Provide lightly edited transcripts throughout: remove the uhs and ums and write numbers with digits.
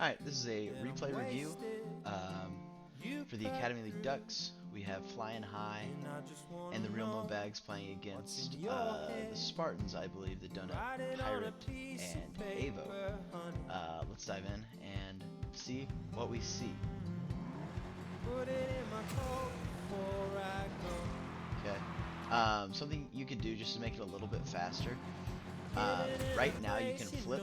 Alright, this is a replay review for the Academy League Ducks. We have Flying High and the Real Mo Bags playing against the Spartans, I believe, the Donut Pirate and Avo. Let's dive in and see what we see. Okay. Something you could do just to make it a little bit faster. Right now you can flip,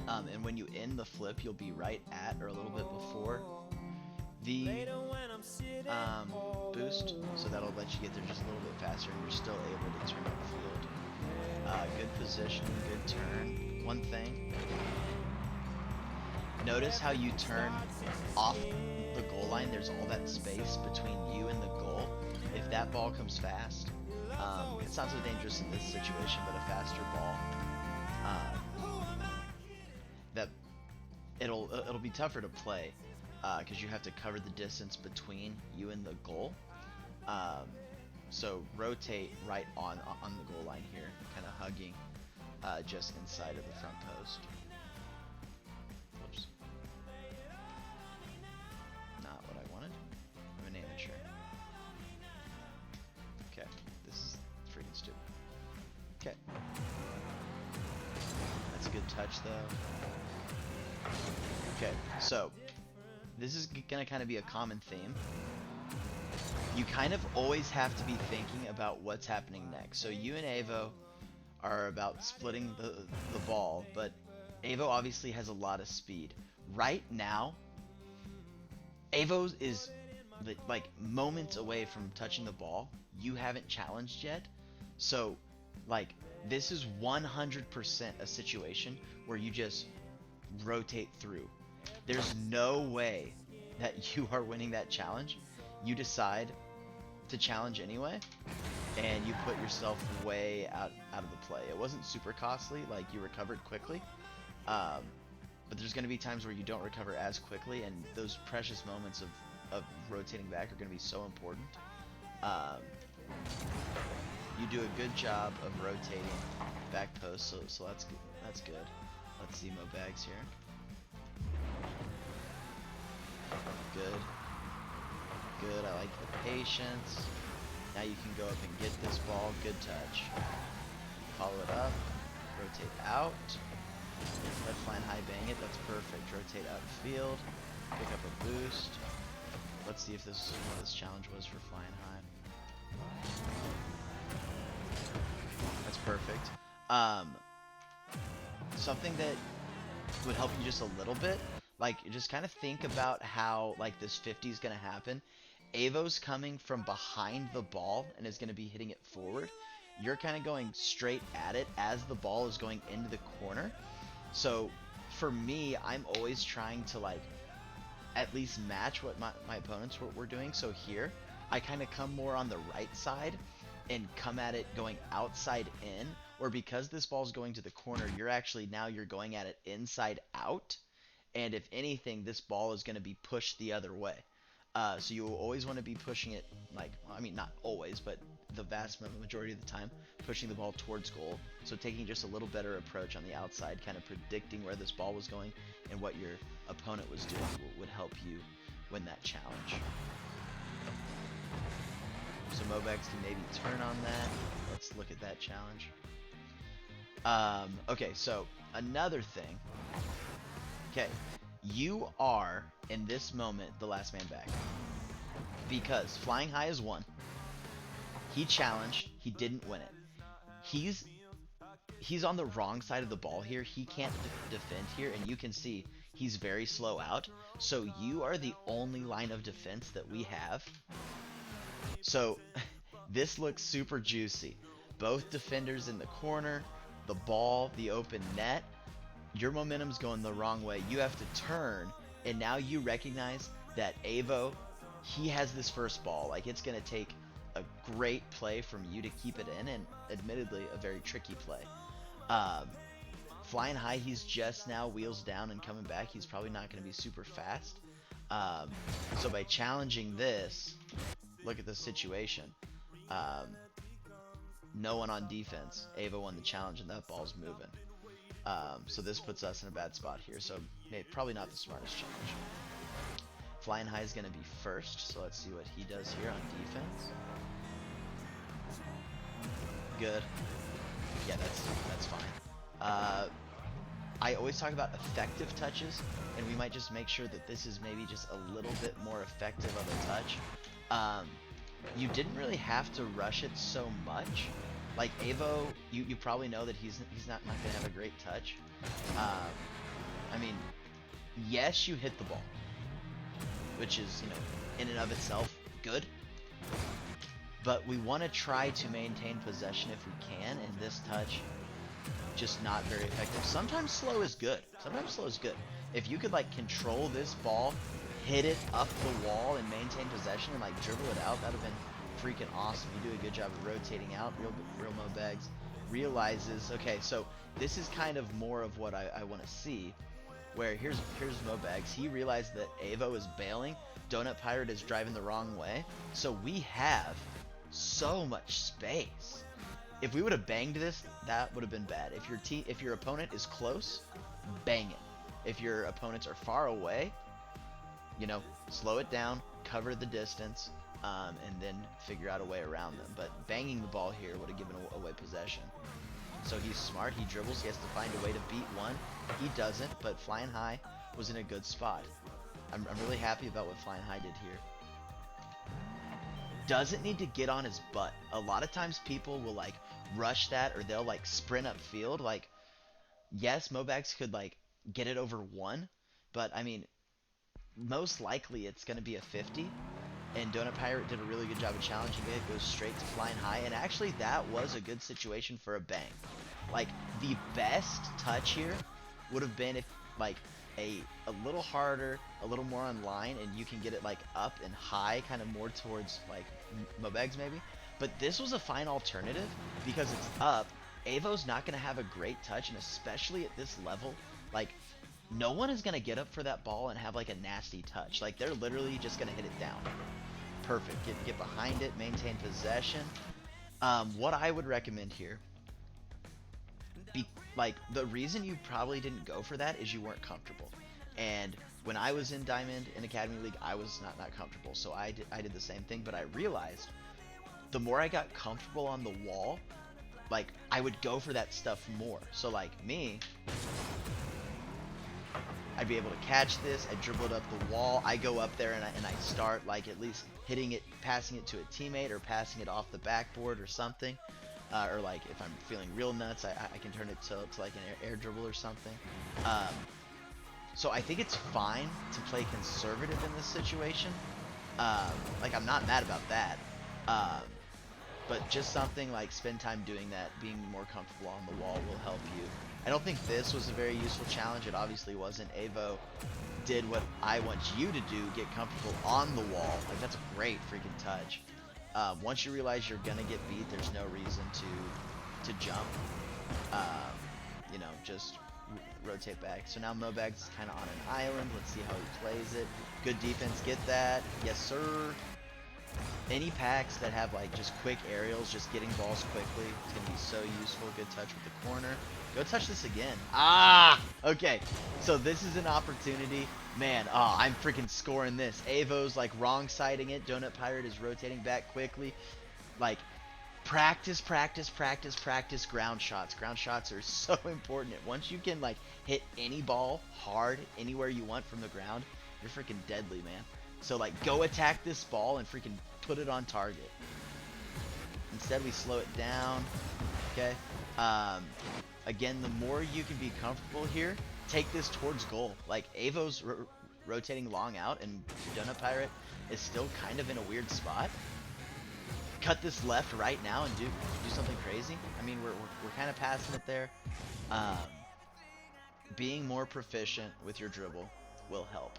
and when you end the flip, you'll be right at or a little bit before the boost, so that'll let you get there just a little bit faster, and you're still able to turn upfield. Good position, good turn. One thing, notice how you turn off the goal line. There's all that space between you and the goal. If that ball comes fast, it's not so dangerous in this situation, but a faster ball, that it'll be tougher to play because you have to cover the distance between you and the goal. So rotate right on the goal line here, kind of hugging just inside of the front post. Whoops. Not what I wanted. I'm an amateur. Okay, this is freaking stupid. Okay. That's a good touch though. Okay, so this is gonna kind of be a common theme. You kind of always have to be thinking about what's happening next. So you and Avo are about splitting the ball, but Avo obviously has a lot of speed. Right now, Avo is like moments away from touching the ball. You haven't challenged yet, so like this is 100% a situation where you just rotate through. There's no way that you are winning that challenge. You decide to challenge anyway, and you put yourself way out of the play. It wasn't super costly, like you recovered quickly, but there's going to be times where you don't recover as quickly, and those precious moments of rotating back are going to be so important. You do a good job of rotating back post, so that's good. That's good. Let's see Mo Bags here. Good. Good, I like the patience. Now you can go up and get this ball. Good touch. Follow it up. Rotate out. Let Flying High bang it. That's perfect. Rotate upfield. Pick up a boost. Let's see if this is what this challenge was for Flying High. That's perfect. Something that would help you just a little bit, like just kind of think about how like this 50 is going to happen. Avo's coming from behind the ball and is going to be hitting it forward. You're kind of going straight at it as the ball is going into the corner. So for me, I'm always trying to like at least match what my opponents were doing. So here, I kind of come more on the right side and come at it going outside in, or because this ball is going to the corner, you're going at it inside out. And if anything, this ball is going to be pushed the other way. So you will always want to be pushing it, like, I mean, not always, but the vast majority of the time, pushing the ball towards goal. So taking just a little better approach on the outside, kind of predicting where this ball was going and what your opponent was doing would help you win that challenge. So Mo Bags can maybe turn on that. Let's look at that challenge. Okay, so another thing. Okay, you are, in this moment, the last man back. Because Flying High is one. He challenged. He didn't win it. He's on the wrong side of the ball here. He can't defend here, and you can see he's very slow out. So you are the only line of defense that we have. So this looks super juicy. Both defenders in the corner, the ball, the open net. Your momentum's going the wrong way. You have to turn, and now you recognize that Avo, he has this first ball. Like, it's going to take a great play from you to keep it in, and admittedly, a very tricky play. Flying High, he's just now wheels down and coming back. He's probably not going to be super fast. So by challenging this, look at the situation. No one on defense. Avo won the challenge, and that ball's moving. So this puts us in a bad spot here. So probably not the smartest change. Flying High is going to be first, so let's see what he does here on defense. Good. Yeah, that's fine. I always talk about effective touches, and we might just make sure that this is maybe just a little bit more effective of a touch. You didn't really have to rush it so much. Like Avo, you probably know that he's not gonna have a great touch. I mean, yes, you hit the ball, which is, you know, in and of itself good. But we want to try to maintain possession if we can, and this touch just not very effective. Sometimes slow is good. Sometimes slow is good. If you could like control this ball, hit it up the wall, and maintain possession and like dribble it out, that would have been freaking awesome. You do a good job of rotating out. Real Mobags realizes, okay, so this is kind of more of what I want to see. Where here's Mobags. He realized that Avo is bailing. Donut Pirate is driving the wrong way. So we have so much space. If we would have banged this, that would have been bad. If your opponent is close, bang it. If your opponents are far away, you know, slow it down, cover the distance, and then figure out a way around them. But banging the ball here would have given away possession. So he's smart. He dribbles. He has to find a way to beat one. He doesn't, but Flying High was in a good spot. I'm really happy about what Flying High did here. Doesn't need to get on his butt. A lot of times people will like rush that, or they'll like sprint up field. Like, yes, Mobags could like get it over one, but I mean, most likely it's going to be a 50. And Donut Pirate did a really good job of challenging it. Goes straight to Flying High, and actually that was a good situation for a bang. Like, the best touch here would have been if like a little harder, a little more on line, and you can get it like up and high, kind of more towards like Mobags maybe. But this was a fine alternative because it's up. Avo's not going to have a great touch, and especially at this level, like, no one is going to get up for that ball and have like a nasty touch. Like, they're literally just going to hit it down. Perfect. Get behind it, maintain possession. What I would recommend here, like, the reason you probably didn't go for that is you weren't comfortable. And when I was in Diamond in Academy League, I was not comfortable. So I did the same thing, but I realized the more I got comfortable on the wall, like, I would go for that stuff more. So like me, I'd be able to catch this, I dribble it up the wall, I go up there and I start like at least hitting it, passing it to a teammate, or passing it off the backboard or something. Or like if I'm feeling real nuts, I can turn it to like an air dribble or something. So I think it's fine to play conservative in this situation. Like, I'm not mad about that. But just something like spend time doing that, being more comfortable on the wall will help you. I don't think this was a very useful challenge. It obviously wasn't. Avo did what I want you to do, get comfortable on the wall. Like, that's a great freaking touch. Once you realize you're gonna get beat, there's no reason to jump. You know, just rotate back. So now Mobags is kind of on an island. Let's see how he plays it. Good defense, get that. Yes, sir. Any packs that have like just quick aerials, just getting balls quickly, it's gonna be so useful. Good touch with the corner. Go touch this again. Ah! Okay, so this is an opportunity. Man, I'm freaking scoring this. Avo's like wrong siding it. Donut Pirate is rotating back quickly. Like, practice ground shots. Ground shots are so important. Once you can like hit any ball hard anywhere you want from the ground, you're freaking deadly, man. So like, go attack this ball and freaking put it on target. Instead we slow it down. Okay. Again, the more you can be comfortable here, take this towards goal. Like, Avo's rotating long out, and Donut Pirate is still kind of in a weird spot. Cut this left right now and do something crazy. I mean, we're kind of passing it there. Being more proficient with your dribble will help.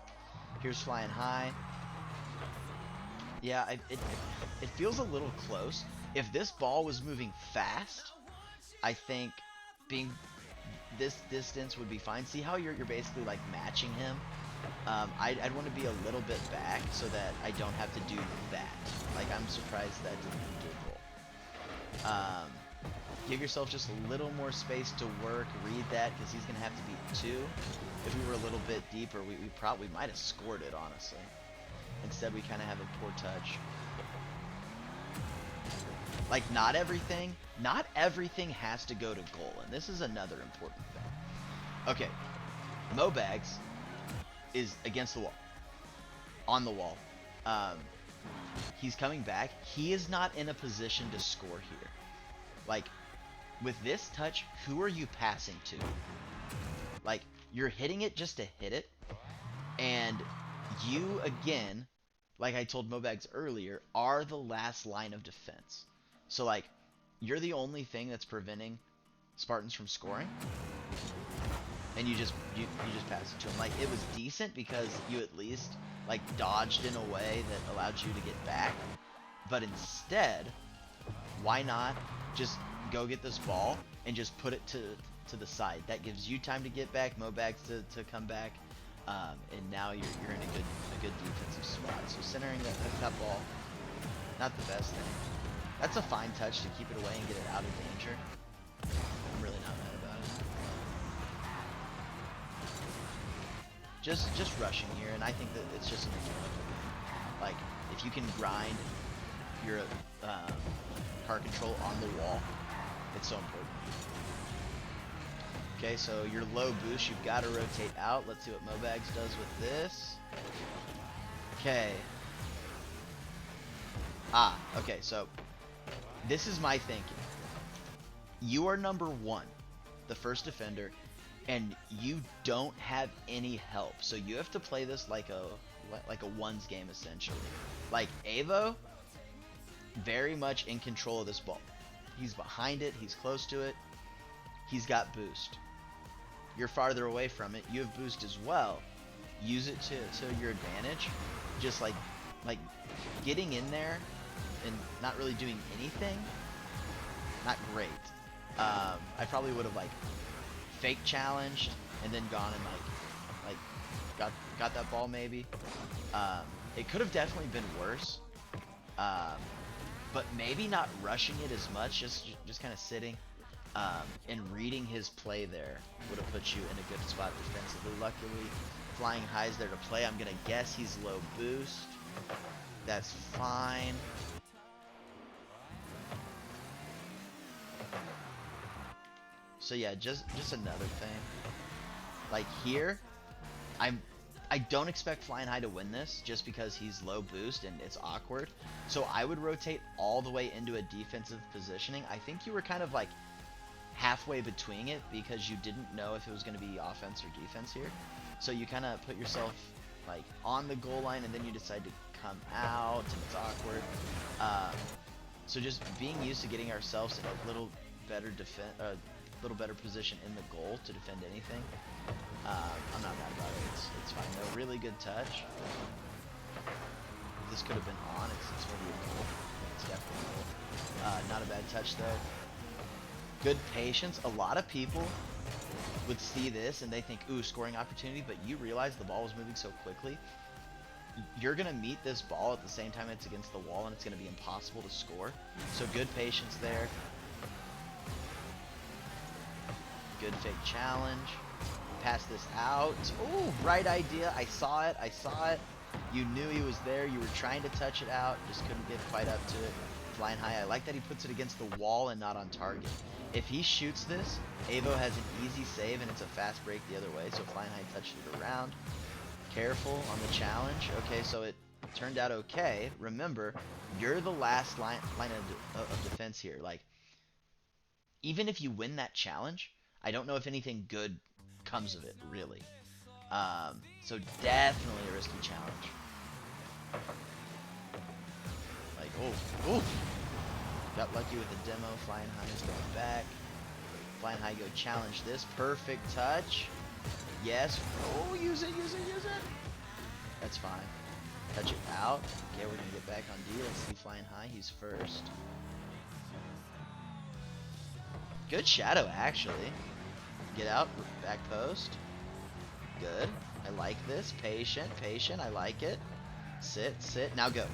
Here's Flying High. Yeah, it feels a little close. If this ball was moving fast, I think being this distance would be fine. See how you're basically like matching him? I'd want to be a little bit back so that I don't have to do that. Like, I'm surprised that didn't get roll. Give yourself just a little more space to work. Read that, because he's going to have to beat 2. If we were a little bit deeper, we probably might have scored it, honestly. Instead, we kind of have a poor touch. Like, not everything has to go to goal, and this is another important thing. Okay, Mobags is against the wall. On the wall. He's coming back. He is not in a position to score here. Like, with this touch, who are you passing to? Like, you're hitting it just to hit it, and you, again, like I told Mobags earlier, are the last line of defense. So, like, you're the only thing that's preventing Spartans from scoring, and you just pass it to him. Like, it was decent because you at least, like, dodged in a way that allowed you to get back, but instead, why not just go get this ball and just put it to the side? That gives you time to get back, Mobags to come back, and now you're in a good defensive spot. So centering that ball, not the best thing. That's a fine touch to keep it away and get it out of danger. I'm really not mad about it. Just rushing here, and I think that it's just an mechanical thing. Like, if you can grind your car control on the wall, it's so important. Okay, so your low boost, you've got to rotate out. Let's see what Mobags does with this. Okay. Okay, so this is my thinking. You are number 1, the first defender, and you don't have any help. So you have to play this like a ones game, essentially. Like, Avo, very much in control of this ball. He's behind it, he's close to it, he's got boost. You're farther away from it, you have boost as well. Use it to your advantage. Just like getting in there and not really doing anything, not great. I probably would have, like, fake challenged and then gone and like got that ball maybe. It could have definitely been worse. But maybe not rushing it as much, just kind of sitting and reading his play there would have put you in a good spot defensively. Luckily, Flying High's there to play. I'm gonna guess he's low boost. That's fine. So yeah, just another thing. Like, here, I don't expect Flying High to win this just because he's low boost and it's awkward. So I would rotate all the way into a defensive positioning. I think you were kind of like halfway between it because you didn't know if it was going to be offense or defense here. So you kind of put yourself like on the goal line and then you decide to come out and it's awkward. So just being used to getting ourselves in a little better position in the goal to defend anything. I'm not mad about it. It's fine though. Really good touch. This could have been on. It's maybe a goal. It's definitely a goal. Not a bad touch though. Good patience. A lot of people would see this and they think, ooh, scoring opportunity, but you realize the ball was moving so quickly. You're going to meet this ball at the same time it's against the wall and it's going to be impossible to score. So good patience there. Good fake challenge. Pass this out. Ooh, right idea. I saw it. You knew he was there. You were trying to touch it out. Just couldn't get quite up to it. Flying High. I like that he puts it against the wall and not on target. If he shoots this, Avo has an easy save and it's a fast break the other way. So Flying High touched it around. Careful on the challenge. Okay, so it turned out okay. Remember, you're the last line of defense here. Like, even if you win that challenge, I don't know if anything good comes of it, really. So definitely a risky challenge. Like, oh. Got lucky with the demo. Flying High is going back. Flying High go challenge this. Perfect touch. Yes. Oh, use it. That's fine. Touch it out. Okay, we're going to get back on D. Let's see Flying High. He's first. Good shadow, actually. Get out. Back post. Good. I like this. Patient. I like it. Sit. Now go.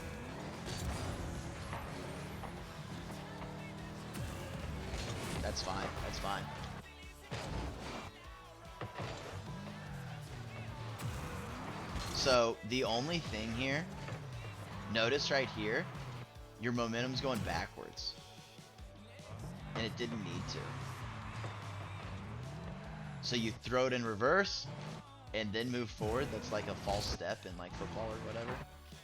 That's fine. That's fine. So the only thing here, notice right here, your momentum's going backwards. And it didn't need to. So you throw it in reverse and then move forward. That's like a false step in like football or whatever.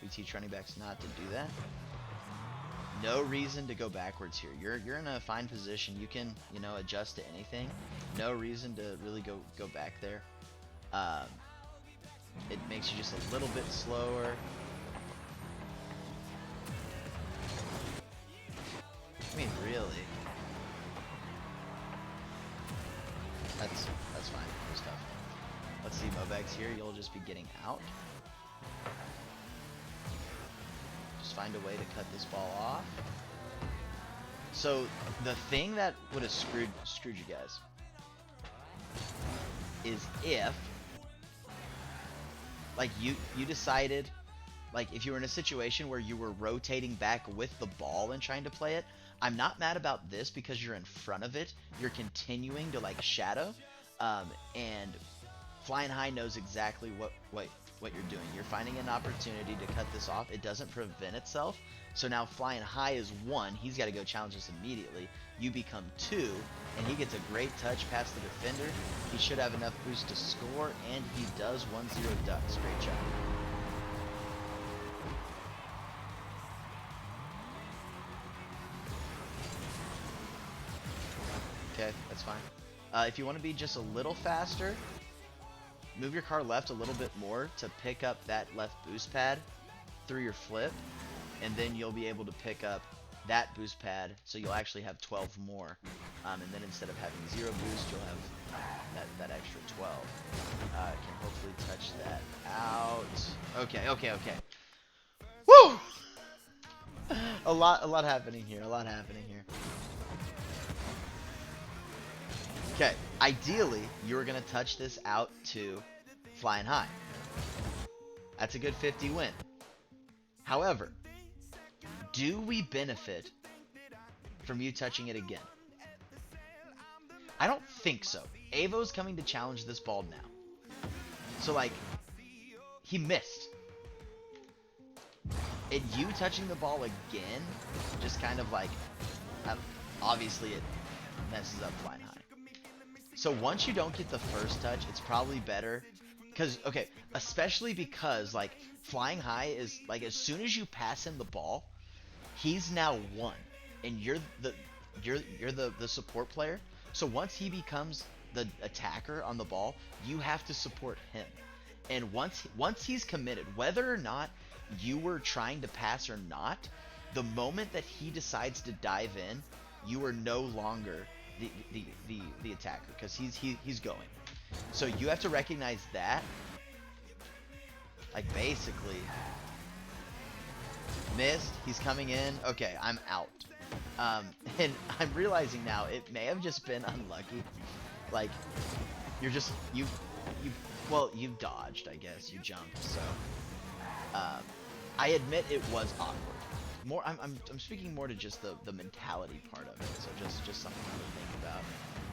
We teach running backs not to do that. No reason to go backwards here. You're in a fine position. You can, you know, adjust to anything. No reason to really go back there. It makes you just a little bit slower. I mean, really. That's fine. Good stuff. Let's see, Mobex here. You'll just be getting out. Just find a way to cut this ball off. So the thing that would have screwed you guys is if, like, you decided, like, if you were in a situation where you were rotating back with the ball and trying to play it. I'm not mad about this because you're in front of it. You're continuing to, like, shadow, and Flying High knows exactly what you're doing. You're finding an opportunity to cut this off. It doesn't prevent itself. So now Flying High is 1. He's got to go challenge this immediately. You become 2, and he gets a great touch past the defender. He should have enough boost to score, and he does. 1-0 Ducks. Great job. Okay, that's fine. If you want to be just a little faster, move your car left a little bit more to pick up that left boost pad through your flip, and then you'll be able to pick up that boost pad, so you'll actually have 12 more. And then instead of having 0 boost, you'll have that extra 12. Can hopefully touch that out. Okay. Woo! A lot happening here. Okay, ideally, you were going to touch this out to Flying High. That's a good 50 win. However, do we benefit from you touching it again? I don't think so. Avo's coming to challenge this ball now. So, like, he missed. And you touching the ball again, just kind of like, obviously it messes up Flying High. So once you don't get the first touch, it's probably better. Because, okay, especially because, like, Flying High is, like, as soon as you pass him the ball, he's now 1. And you're the support player. So once he becomes the attacker on the ball, you have to support him. And once he's committed, whether or not you were trying to pass or not, the moment that he decides to dive in, you are no longer the attacker, because he's going. So you have to recognize that. Like, basically, missed. He's coming in. Okay, I'm out. And I'm realizing now it may have just been unlucky. Like, you're just you've dodged, I guess. You jumped. So I admit it was awkward. More, I'm speaking more to just the mentality part of it. So just something to think about.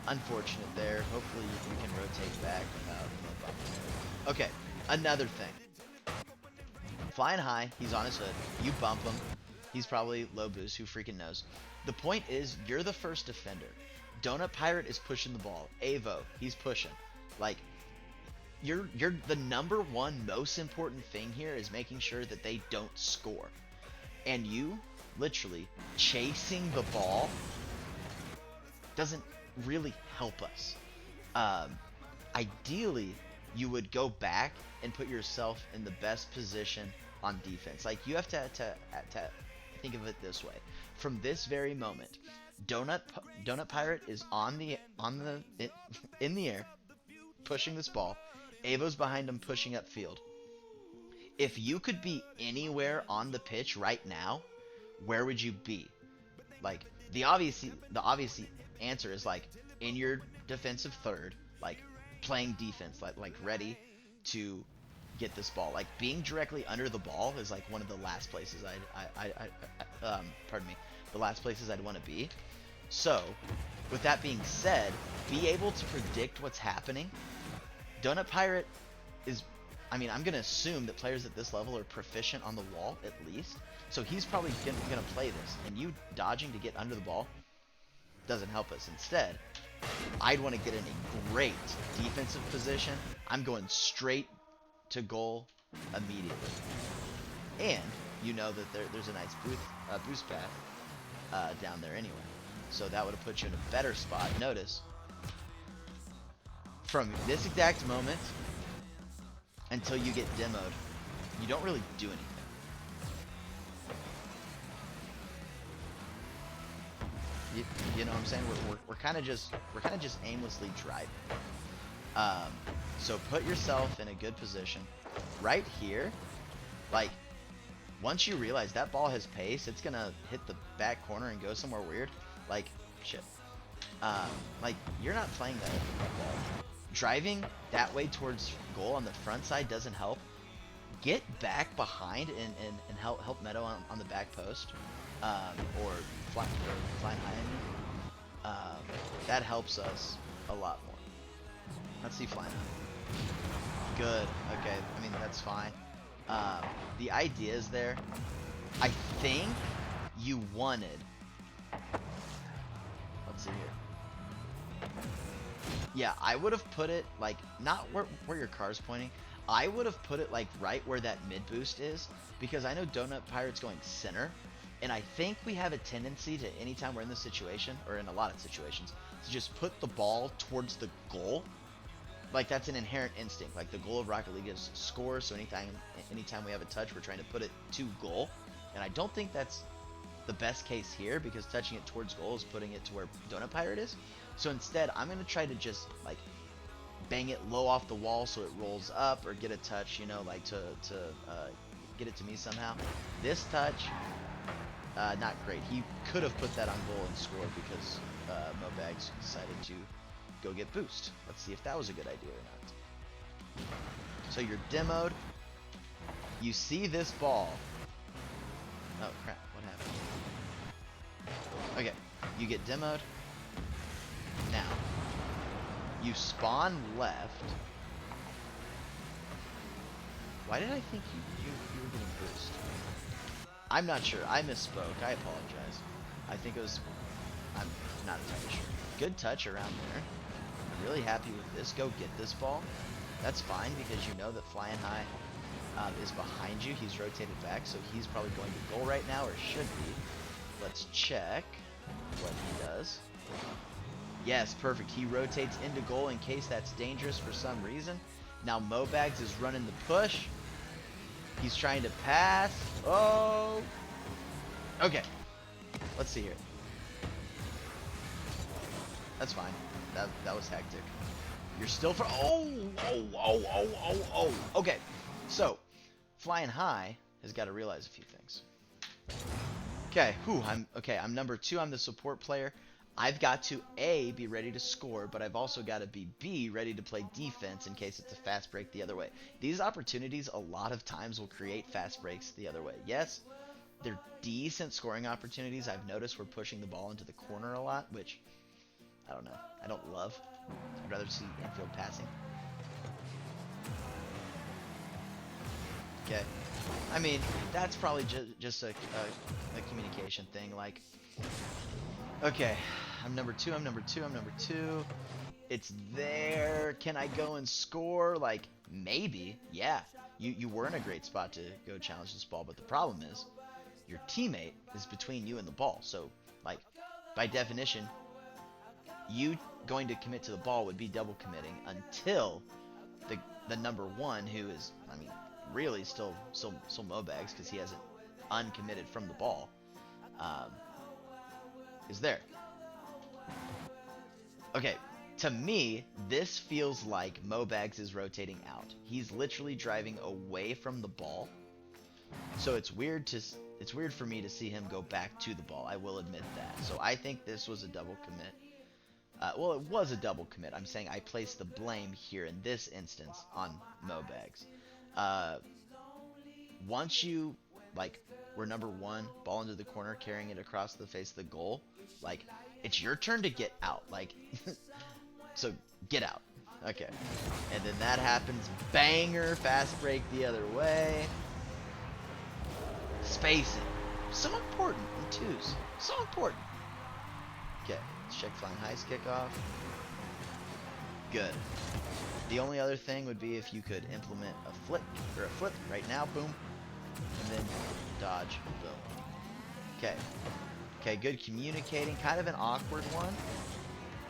Unfortunate there. Hopefully you can rotate back without bumping. Okay, another thing. Flying High, he's on his hood. You bump him. He's probably low boost. Who freaking knows? The point is, you're the first defender. Donut Pirate is pushing the ball. Avo, he's pushing. Like, you're the number one most important thing here is making sure that they don't score. And you, literally, chasing the ball doesn't really help us. Ideally, you would go back and put yourself in the best position on defense. Like, you have to think of it this way. From this very moment, Donut Pirate is in the air, pushing this ball. Avo's behind him, pushing upfield. If you could be anywhere on the pitch right now, where would you be? Like, the obvious answer is, like, in your defensive third, like, playing defense, like ready to get this ball. Like, being directly under the ball is, like, one of the last places the last places I'd want to be. So With that being said, be able to predict what's happening. Donut Pirate is, I mean, I'm going to assume that players at this level are proficient on the wall, at least. So he's probably going to play this. And you dodging to get under the ball doesn't help us. Instead, I'd want to get in a great defensive position. I'm going straight to goal immediately. And you know that there's a nice boost path down there anyway. So that would have put you in a better spot. Notice, from this exact moment until you get demoed, you don't really do anything. You know what I'm saying? We're kind of just aimlessly driving. So put yourself in a good position. Right here, like, once you realize that ball has pace, it's gonna hit the back corner and go somewhere weird. Like, shit. Like, you're not playing that ball. Driving that way towards goal on the front side doesn't help. Get back behind and help Meadow on the back post. Or flying high. That helps us a lot more. Let's see flying high. Good. Okay. I mean, that's fine. The idea is there. I think you wanted. Let's see here. Yeah, I would have put it like not where your car's pointing. I would have put it like right where that mid boost is, because I know Donut Pirate's going center. And I think we have a tendency to, anytime we're in this situation, or in a lot of situations, to just put the ball towards the goal. Like, that's an inherent instinct. Like, the goal of Rocket League is score, so anytime we have a touch, we're trying to put it to goal. And I don't think that's the best case here, because touching it towards goal is putting it to where Donut Pirate is. So instead, I'm going to try to just, like, bang it low off the wall so it rolls up, or get a touch, you know, like, to get it to me somehow. This touch... not great. He could have put that on goal and scored, because Mobags decided to go get boost. Let's see if that was a good idea or not. So you're demoed. You see this ball. Oh crap, what happened? Okay, you get demoed. Now, you spawn left. Why did I think you were getting boost? I'm not sure. I misspoke. I apologize. I think it was... I'm not entirely sure. Good touch around there. I'm really happy with this. Go get this ball. That's fine, because you know that Flying High is behind you. He's rotated back, so he's probably going to goal right now, or should be. Let's check what he does. Yes, perfect. He rotates into goal in case that's dangerous for some reason. Now Mobags is running the push. He's trying to pass. Oh. Okay. Let's see here. That's fine. That was hectic. You're still for... Oh. Okay. So, Flying High has got to realize a few things. Okay. I'm number 2. I'm the support player. I've got to A, be ready to score, but I've also got to be B, ready to play defense in case it's a fast break the other way. These opportunities a lot of times will create fast breaks the other way. Yes, they're decent scoring opportunities. I've noticed we're pushing the ball into the corner a lot, which, I don't know, I don't love. I'd rather see infield passing. Okay. I mean, that's probably just a communication thing, like... Okay, I'm number 2, I'm number 2, I'm number 2. It's there. Can I go and score? Like, maybe. Yeah, you were in a great spot to go challenge this ball, but the problem is your teammate is between you and the ball. So, like, by definition, you going to commit to the ball would be double committing until the number 1, who is, I mean, really still Mobags, because he hasn't uncommitted from the ball, is there. Okay, to me, this feels like Mobags is rotating out. He's literally driving away from the ball. So it's weird for me to see him go back to the ball. I will admit that. So I think this was a double commit. Well, it was a double commit. I'm saying I placed the blame here in this instance on Mobags. Once you, like, we're number 1, ball into the corner, carrying it across the face of the goal. Like, it's your turn to get out. Like, so get out. Okay. And then that happens. Banger. Fast break the other way. Spacing. So important in twos. So important. Okay. Let's check flying highs kickoff. Good. The only other thing would be if you could implement a flip or a flip right now. Boom. And then dodge. Boom. Okay. Okay, good communicating. Kind of an awkward one.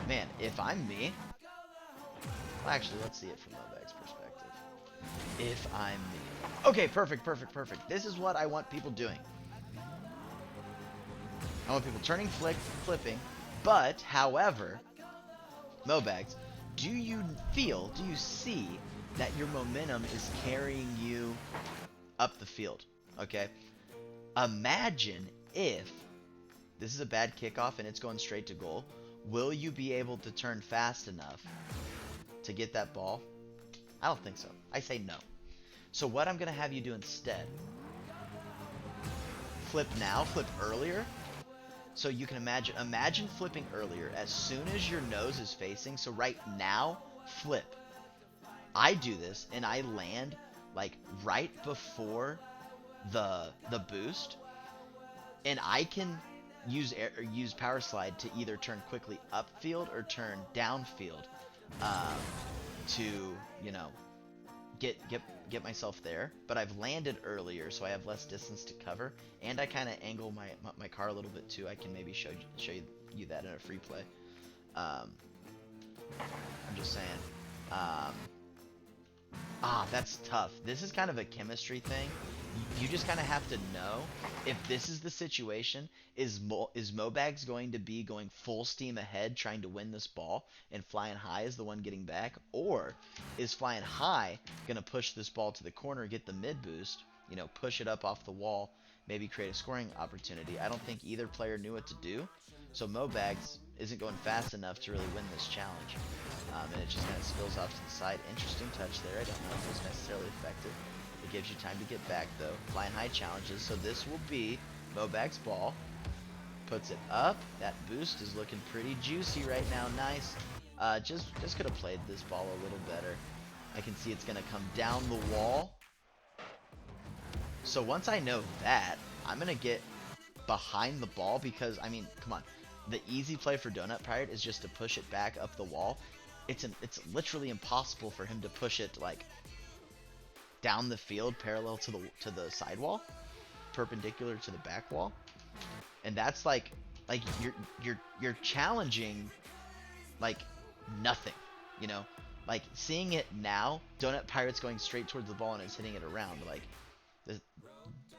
Man, if I'm me... Well, actually, let's see it from Mobag's perspective. If I'm me. Okay, perfect, perfect, perfect. This is what I want people doing. I want people turning flipping. But, however, Mobags, do you see that your momentum is carrying you up the field? Okay? Imagine if this is a bad kickoff and it's going straight to goal. Will you be able to turn fast enough to get that ball? I don't think so. I say no. So what I'm going to have you do instead, flip now, flip earlier. So you can imagine flipping earlier as soon as your nose is facing. So right now, flip. I do this and I land like right before the boost, and I can use power slide to either turn quickly upfield or turn downfield to, you know, get myself there. But I've landed earlier, so I have less distance to cover, and I kind of angle my car a little bit too. I can maybe show you that in a free play. I'm just saying. That's tough. This is kind of a chemistry thing. You just kind of have to know if this is the situation. Is Mobags going to be going full steam ahead trying to win this ball and flying high is the one getting back? Or is flying high going to push this ball to the corner, get the mid boost, you know, push it up off the wall, maybe create a scoring opportunity? I don't think either player knew what to do. So Mobags isn't going fast enough to really win this challenge. And it just kind of spills off to the side. Interesting touch there. I don't know if it was necessarily effective. It gives you time to get back, though. Flying high challenges. So this will be Mobag's ball. Puts it up. That boost is looking pretty juicy right now. Nice. Just could have played this ball a little better. I can see it's going to come down the wall. So once I know that, I'm going to get behind the ball because, I mean, come on. The easy play for Donut Pirate is just to push it back up the wall. It's literally impossible for him to push it like down the field parallel to the sidewall, perpendicular to the back wall. And that's like you're challenging like nothing, you know? Like seeing it now, Donut Pirate's going straight towards the ball and is hitting it around. Like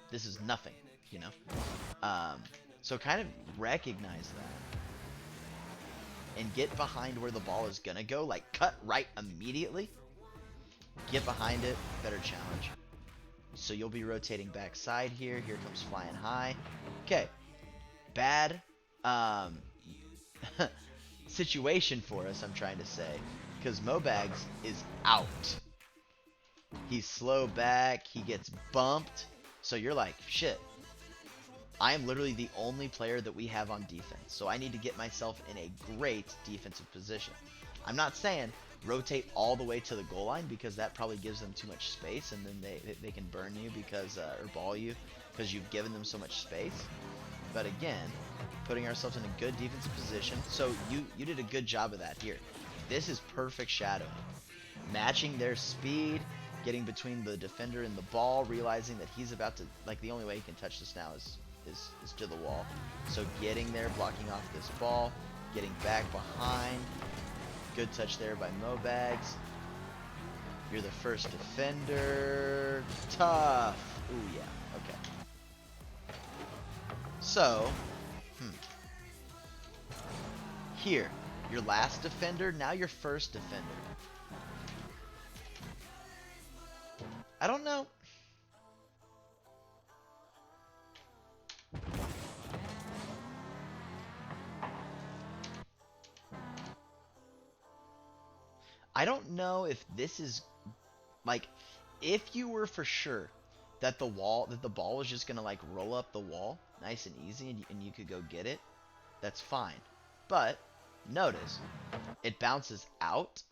this is nothing, you know? So kind of recognize that and get behind where the ball is gonna go. Like cut right immediately. Get behind it. Better challenge. So you'll be rotating backside here. Here comes flying high. Okay. Bad situation for us, I'm trying to say. Because Mobags is out. He's slow back. He gets bumped. So you're like, shit. I am literally the only player that we have on defense. So I need to get myself in a great defensive position. I'm not saying rotate all the way to the goal line because that probably gives them too much space and then they can burn you because or ball you because you've given them so much space. But again, putting ourselves in a good defensive position. So you did a good job of that here. This is perfect shadowing. Matching their speed, getting between the defender and the ball, realizing that he's about to, like, the only way he can touch this now is to the wall. So getting there, blocking off this ball, getting back behind. Good touch there by Mobags. You're the first defender. Tough. Ooh, yeah. Okay. So, here, your last defender, now your first defender. I don't know. I don't know if this is, like, if you were for sure that the ball was just gonna like roll up the wall, nice and easy, and you could go get it, that's fine. But notice it bounces out,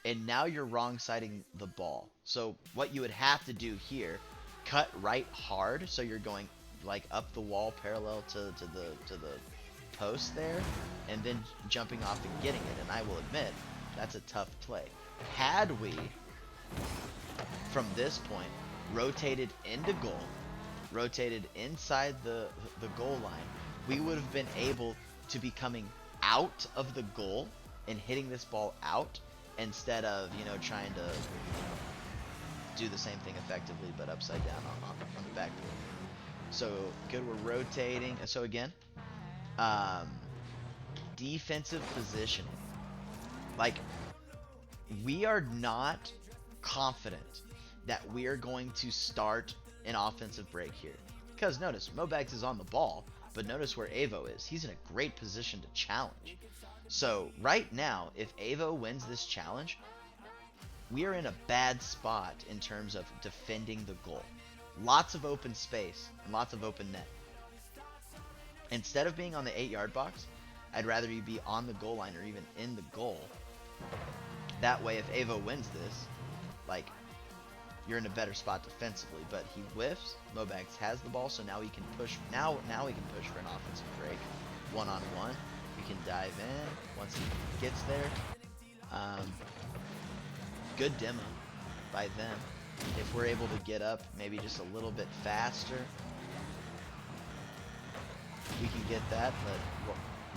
and now you're wrong siding the ball. So what you would have to do here, cut right hard, so you're going like up the wall parallel to the post there, and then jumping off and getting it. And I will admit, that's a tough play. Had we, from this point, rotated into goal, rotated inside the goal line, we would have been able to be coming out of the goal and hitting this ball out, instead of, you know, trying to, do the same thing effectively but upside down on the backboard. So good, we're rotating. So again, defensive positioning. Like, we are not confident that we are going to start an offensive break here. Because notice, Mobags is on the ball, but notice where Avo is. He's in a great position to challenge. So right now, if Avo wins this challenge, we are in a bad spot in terms of defending the goal. Lots of open space and lots of open net. Instead of being on the 8-yard box, I'd rather you be on the goal line or even in the goal. That way, if Avo wins this, like, you're in a better spot defensively. But he whiffs. Mobags has the ball, so now he can push. Now he can push for an offensive break, one-on-one. We can dive in once he gets there. Good demo by them. If we're able to get up maybe just a little bit faster, we can get that. But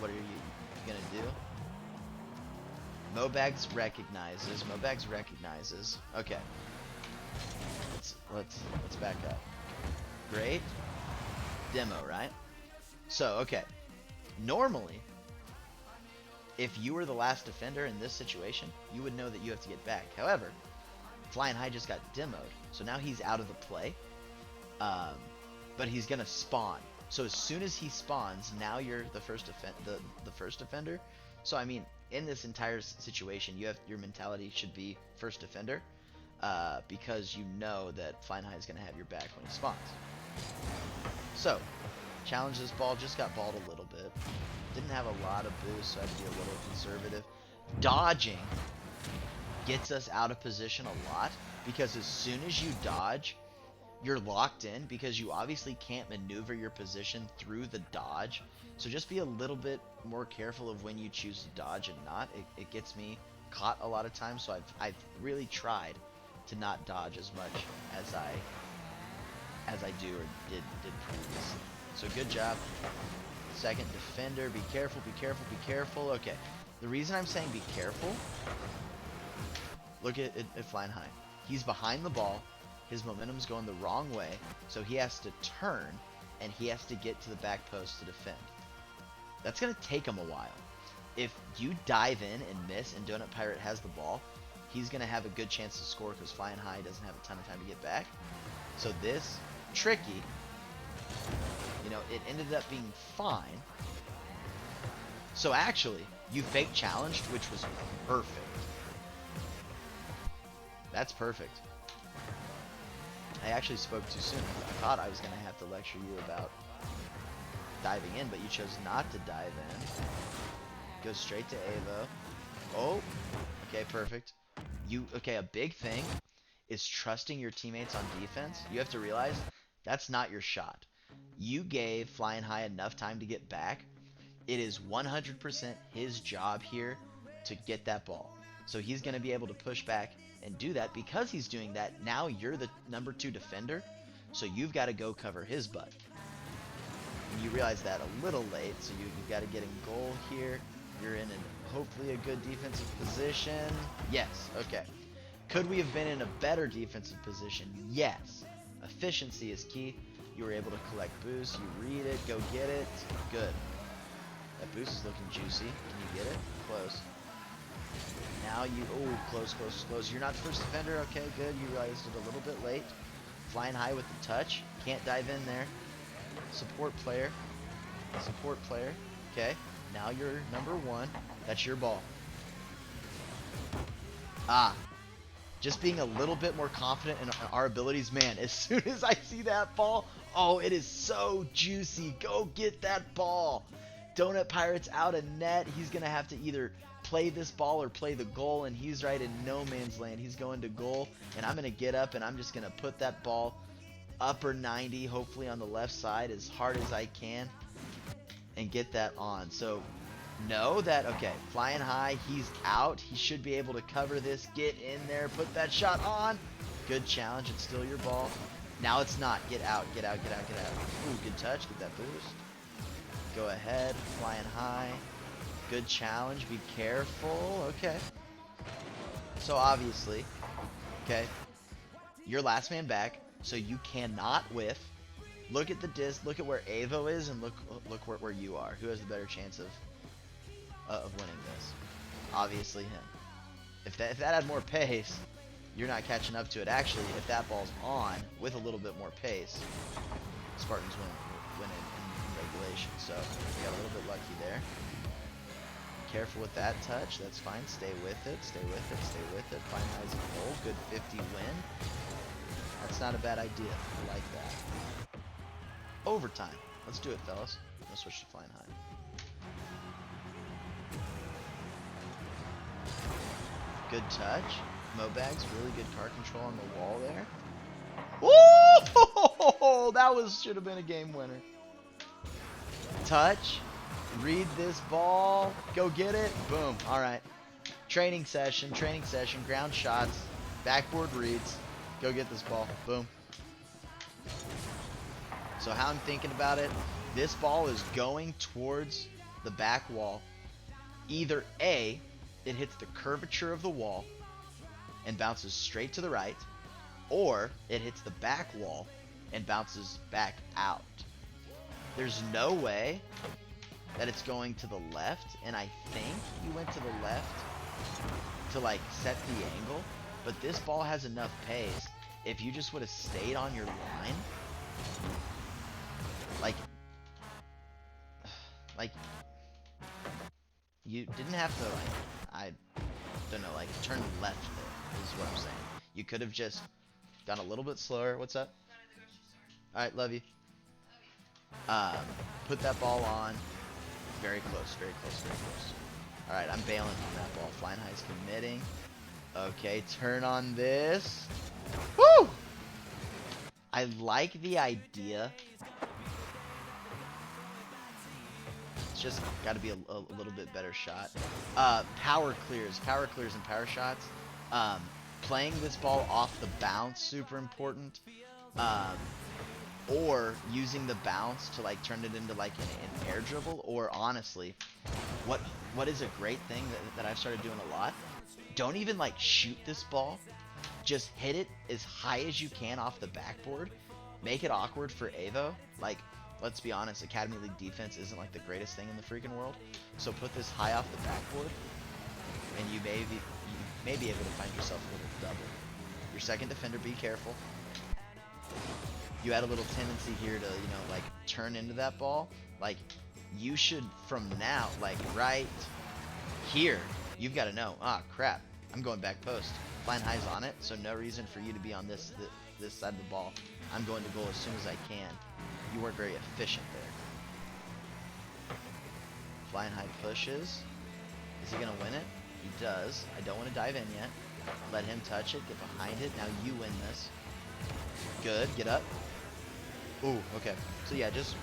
what are you gonna do? Mobags recognizes. Okay. Let's back up. Great demo, right? So, okay. Normally, if you were the last defender in this situation, you would know that you have to get back. However, Flying High just got demoed, so now he's out of the play. But he's gonna spawn. So as soon as he spawns, now you're the first defender. So I mean, in this entire situation, your mentality should be first defender, because you know that Flying High is gonna have your back when he spawns. So, challenge this ball, just got balled a little bit. Didn't have a lot of boost, so I had to be a little conservative. Dodging gets us out of position a lot, because as soon as you dodge, you're locked in, because you obviously can't maneuver your position through the dodge. So just be a little bit more careful of when you choose to dodge and not. It gets me caught a lot of times, so I've really tried to not dodge as much as I do or did previously. So good job. Second defender, be careful, be careful, be careful. Okay, the reason I'm saying be careful, look at Flying High. He's behind the ball, his momentum's going the wrong way, so he has to turn, and he has to get to the back post to defend. That's going to take him a while. If you dive in and miss and Donut Pirate has the ball, he's going to have a good chance to score, because Flying High doesn't have a ton of time to get back. So this, tricky. You know, it ended up being fine. So actually, you fake challenged, which was perfect. That's perfect. I actually spoke too soon. I thought I was going to have to lecture you about diving in, but you chose not to dive in. Go straight to Avo. Oh, okay, perfect. Okay, a big thing is trusting your teammates on defense. You have to realize that's not your shot. You gave Flying High enough time to get back. It is 100% his job here to get that ball. So he's going to be able to push back and do that. Because he's doing that, now you're the number 2 defender, so you've got to go cover his butt. And you realize that a little late, so you've got to get in goal here. You're in hopefully a good defensive position. Yes, okay. Could we have been in a better defensive position? Yes. Efficiency is key. You were able to collect boost. You read it. Go get it. Good. That boost is looking juicy. Can you get it? Close. Now you... Oh, close, close, close. You're not the first defender. Okay, good. You realized it a little bit late. Flying High with the touch. Can't dive in there. Support player. Support player. Okay. Now you're number 1. That's your ball. Ah. Just being a little bit more confident in our abilities. Man, as soon as I see that ball, oh, it is so juicy. Go get that ball. Donut Pirate's out of net. He's going to have to either play this ball or play the goal, and he's right in no man's land. He's going to goal, and I'm going to get up, and I'm just going to put that ball upper 90, hopefully on the left side, as hard as I can, and get that on. So know that, okay, flying high, he's out. He should be able to cover this. Get in there, put that shot on. Good challenge. It's still your ball. Now it's not. Get out, get out, get out, get out. Ooh, good touch. Get that boost. Go ahead. Flying high. Good challenge. Be careful. Okay. So obviously, okay, you're last man back, so you cannot whiff. Look at the disc. Look at where Avo is, and look where you are. Who has the better chance of winning this? Obviously him. If that had more pace, you're not catching up to it. Actually, if that ball's on with a little bit more pace, Spartans win in regulation. So we got a little bit lucky there. Careful with that touch. That's fine. Stay with it. Stay with it. Stay with it. Fine highs and goal. Good 50 win. That's not a bad idea. I like that. Overtime. Let's do it, fellas. Let's switch to flying high. Good touch. Mobags, really good car control on the wall there. Woo! That should have been a game winner. Touch. Read this ball. Go get it. Boom. All right. Training session. Ground shots. Backboard reads. Go get this ball. Boom. So how I'm thinking about it, this ball is going towards the back wall. Either A, it hits the curvature of the wall and bounces straight to the right, or it hits the back wall and bounces back out. There's no way that it's going to the left, and I think you went to the left to like set the angle, but this ball has enough pace. If you just would have stayed on your line, like you didn't have to, like, I don't know, like turn left there is what I'm saying. You could have just gone a little bit slower. What's up? Alright, love you. Put that ball on. Very close, very close, very close. Alright, I'm bailing on that ball. Flying high is committing. Okay, turn on this. Woo! I like the idea. It's just got to be a little bit better shot. Power clears and power shots. Playing this ball off the bounce, super important. Or using the bounce to like turn it into like an air dribble. Or honestly, what is a great thing that I've started doing a lot? Don't even like shoot this ball. Just hit it as high as you can off the backboard. Make it awkward for Avo. Like, let's be honest, Academy League defense isn't like the greatest thing in the freaking world. So put this high off the backboard, and you may be able to find yourself a little double. Your second defender, be careful. You had a little tendency here to, you know, like turn into that ball. Like, you should from now, like right here, you've got to know, crap, I'm going back post. Flying high's on it, so no reason for you to be on this side of the ball. I'm going to goal as soon as I can. You weren't very efficient there. Flying high pushes. Is he going to win it? He does. I don't want to dive in yet. Let him touch it. Get behind it. Now you win this. Good. Get up. Ooh, okay. So yeah, just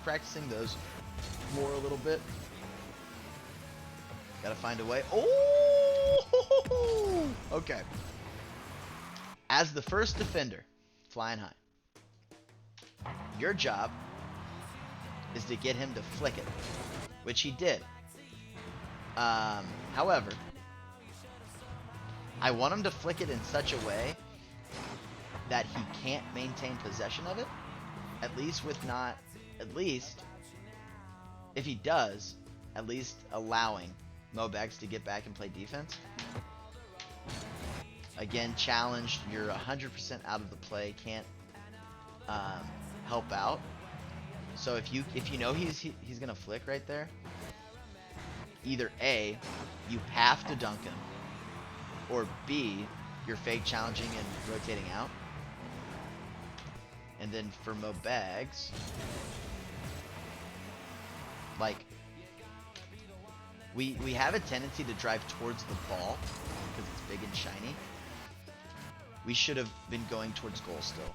practicing those more a little bit. Gotta find a way. Oh! Okay. As the first defender, flying high, your job is to get him to flick it, which he did. However, I want him to flick it in such a way that he can't maintain possession of it. At least, if he does, at least allowing Mobags to get back and play defense. Again, challenged. You're 100% out of the play. Can't help out. So if you know he's gonna flick right there, either A, you have to dunk him, or B, you're fake challenging and rotating out. And then for Mobags, Like, we have a tendency to drive towards the ball because it's big and shiny. We should have been going towards goal still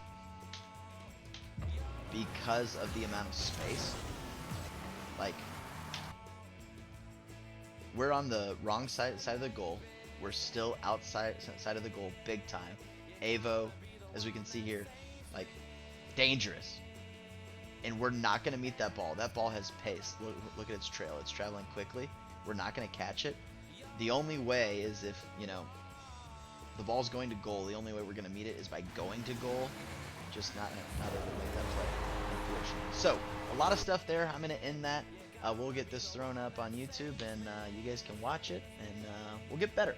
because of the amount of space. Like, we're on the wrong side of the goal. We're still outside side of the goal big time. Evo, as we can see here, like, dangerous. And we're not going to meet that ball. That ball has pace. Look at its trail. It's traveling quickly. We're not going to catch it. The only way is if, you know, the ball's going to goal. The only way we're going to meet it is by going to goal. Just not able to make that play, unfortunately. So, a lot of stuff there. I'm going to end that. We'll get this thrown up on YouTube, and you guys can watch it, and we'll get better.